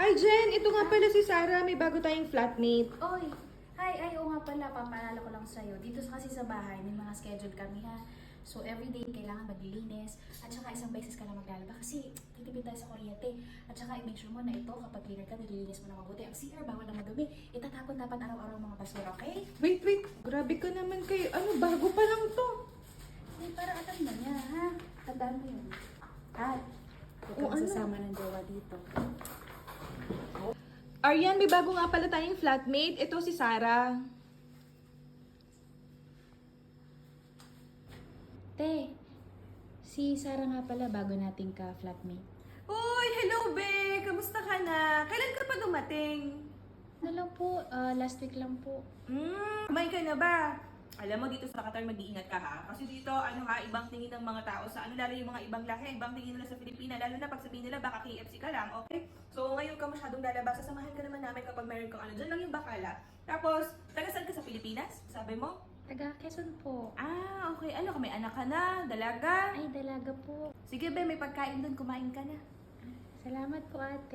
Ay, Jen, ito nga pala si Sarah. May bago tayong flatmate. Oy! Hi! Ay, oo nga pala, papaalala ko lang sa'yo. Dito kasi sa bahay, may mga schedule kami ha. So, everyday kailangan maglilinis. At saka isang beses ka lang maglalaba kasi titipid tayo sa kuryente. At saka i-make sure mo na ito, kapag cleaner ka, nililinis mo na mabuti. Ang CR, bawal na madumi. Itatapon dapat araw-araw mga basura, okay? Wait. Grabe ka naman kayo. Ano, bago pa lang to. Hindi, para alam na niya, ha? Tandaan mo yun. At, huwag O, kang ano? sasama ng jowa dito. Aryan, may bago nga pala tayong flatmate. Ito si Sarah. Te, si Sarah nga pala bago nating ka-flatmate. Uy, hello, Be! Kamusta ka na? Kailan ka pa dumating? Ano lang po, last week lang po. Kumain ka na ba? Alam mo, dito sa Qatar, mag-iingat ka ha. Kasi dito, ibang tingin ng mga tao sa lalo yung mga ibang lahi, ibang tingin nila sa Pilipinas, lalo na pag sabihin nila, baka KFC ka lang, okay? So, ngayon ka masyadong lalabas, sasamahan ka naman namin kapag meron kang dyan lang yung bakala. Tapos, taga saan ka sa Pilipinas? Sabi mo? Taga Quezon po. Okay. Ano ka, may anak ka na? Dalaga? Ay, dalaga po. Sige, Be, may pagkain doon, kumain ka na. Salamat po ate.